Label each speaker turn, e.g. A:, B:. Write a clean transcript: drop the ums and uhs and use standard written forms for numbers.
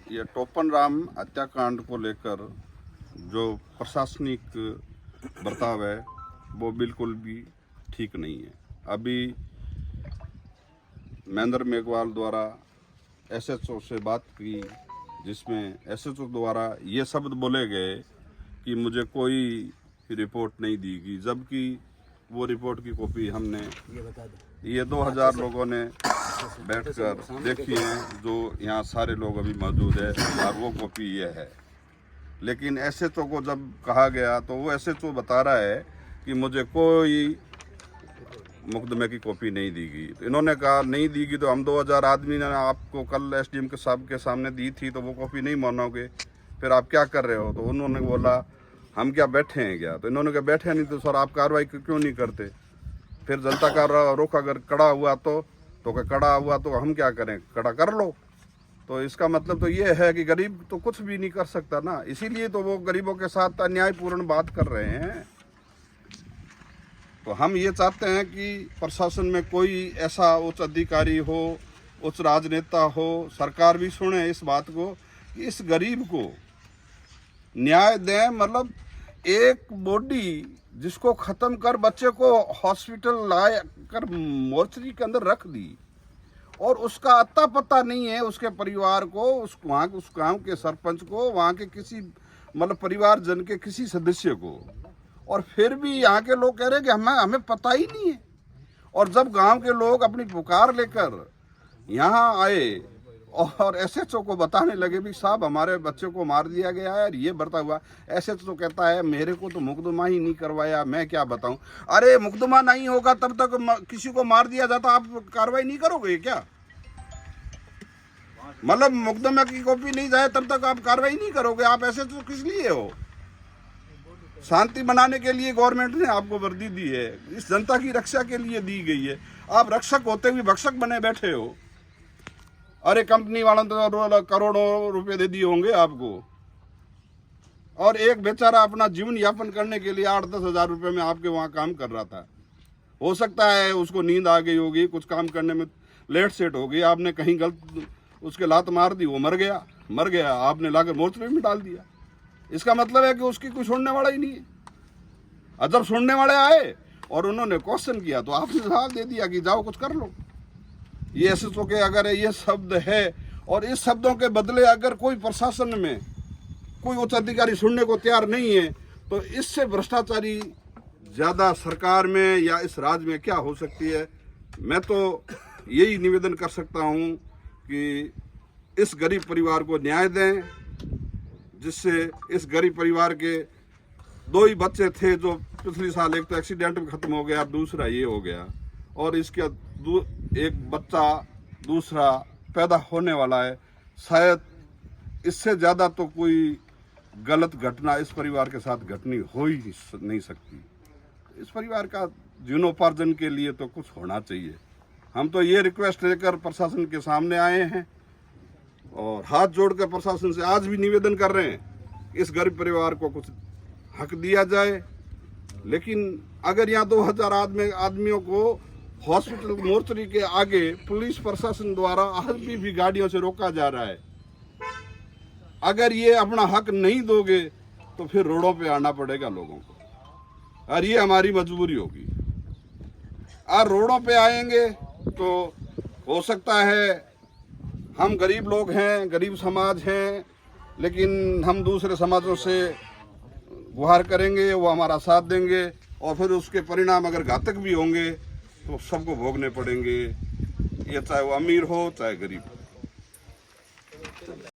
A: ये टोपन राम हत्याकांड को लेकर जो प्रशासनिक बर्ताव है वो बिल्कुल भी ठीक नहीं है। अभी महेंद्र मेघवाल द्वारा एसएचओ से बात की, जिसमें एसएचओ द्वारा ये शब्द बोले गए कि मुझे कोई रिपोर्ट नहीं दी गई, जबकि वो रिपोर्ट की कॉपी हमने ये 2000 लोगों ने बैठकर देखी है, जो यहाँ सारे लोग अभी मौजूद है, और वो कॉपी ये है। लेकिन एसएचओ को जब कहा गया तो वो एसएचओ बता रहा है कि मुझे कोई मुकदमे की कॉपी नहीं दी गई। तो इन्होंने कहा नहीं दी गई तो हम 2000 आदमी ने आपको कल एसडीएम के साहब के सामने दी थी, तो वो कॉपी नहीं मानोगे, फिर आप क्या कर रहे हो? तो उन्होंने बोला हम क्या बैठे हैं क्या? तो इन्होंने कहा बैठे नहीं तो सर आप कार्रवाई क्यों नहीं करते? फिर जनता का रुख अगर कड़ा हुआ तो कड़ा हुआ तो हम क्या करें, कड़ा कर लो। तो इसका मतलब तो ये है कि गरीब तो कुछ भी नहीं कर सकता ना, इसीलिए तो वो गरीबों के साथ अन्यायपूर्ण बात कर रहे हैं। तो हम ये चाहते हैं कि प्रशासन में कोई ऐसा उच्च अधिकारी हो, उच्च राजनेता हो, सरकार भी सुने इस बात को कि इस गरीब को न्याय दें। मतलब एक बॉडी जिसको ख़त्म कर बच्चे को हॉस्पिटल लाए कर मोर्चरी के अंदर रख दी, और उसका अता पता नहीं है उसके परिवार को, उस गांव के सरपंच को, वहाँ के किसी मतलब परिवारजन के किसी सदस्य को, और फिर भी यहाँ के लोग कह रहे हैं कि हमें पता ही नहीं है। और जब गांव के लोग अपनी पुकार लेकर यहाँ आए और एसएचओ को बताने लगे भी साहब हमारे बच्चे को मार दिया गया है और ये बरता हुआ, एसएचओ कहता है मेरे को तो मुकदमा ही नहीं करवाया, मैं क्या बताऊं। अरे मुकदमा नहीं होगा तब तक किसी को मार दिया जाता आप कार्रवाई नहीं करोगे क्या? मतलब मुकदमा की कॉपी नहीं जाए तब तक आप कार्रवाई नहीं करोगे? आप एसएचओ किस लिए हो? शांति बनाने के लिए गवर्नमेंट ने आपको वर्दी दी है, इस जनता की रक्षा के लिए दी गई है। आप रक्षक होते हुए भक्षक बने बैठे हो। अरे कंपनी वालों ने तो करोड़ों रुपए दे दिए होंगे आपको, और एक बेचारा अपना जीवन यापन करने के लिए 8-10 हज़ार रुपये में आपके वहाँ काम कर रहा था। हो सकता है उसको नींद आ गई होगी, कुछ काम करने में लेट सेट हो गई, आपने कहीं गलत उसके लात मार दी, वो मर गया, आपने लाकर मोर्चरी में डाल दिया। इसका मतलब है कि उसकी कोई सुनने वाला ही नहीं है। और जब सुनने वाले आए और उन्होंने क्वेश्चन किया तो आपने जवाब दे दिया कि जाओ कुछ कर लो। ये एसएचओ के अगर ये शब्द है, और इस शब्दों के बदले अगर कोई प्रशासन में कोई उच्च अधिकारी सुनने को तैयार नहीं है, तो इससे भ्रष्टाचारी ज़्यादा सरकार में या इस राज्य में क्या हो सकती है। मैं तो यही निवेदन कर सकता हूँ कि इस गरीब परिवार को न्याय दें, जिससे इस गरीब परिवार के 2 ही बच्चे थे जो पिछले साल, एक तो एक्सीडेंट में ख़त्म हो गया, दूसरा ये हो गया, और इसके एक बच्चा दूसरा पैदा होने वाला है। शायद इससे ज़्यादा तो कोई गलत घटना इस परिवार के साथ घटनी हो ही नहीं सकती। इस परिवार का जीवनोपार्जन के लिए तो कुछ होना चाहिए। हम तो ये रिक्वेस्ट लेकर प्रशासन के सामने आए हैं और हाथ जोड़कर प्रशासन से आज भी निवेदन कर रहे हैं इस गरीब परिवार को कुछ हक दिया जाए। लेकिन अगर यहाँ 2000 आदमियों को हॉस्पिटल मोर्चरी के आगे पुलिस प्रशासन द्वारा आज भी गाड़ियों से रोका जा रहा है, अगर ये अपना हक नहीं दोगे तो फिर रोडों पे आना पड़ेगा लोगों को, और ये हमारी मजबूरी होगी। और रोडों पे आएंगे तो हो सकता है हम गरीब लोग हैं, गरीब समाज हैं, लेकिन हम दूसरे समाजों से गुहार करेंगे, वो हमारा साथ देंगे, और फिर उसके परिणाम अगर घातक भी होंगे तो सबको भोगने पड़ेंगे, ये चाहे वो अमीर हो चाहे गरीब हो।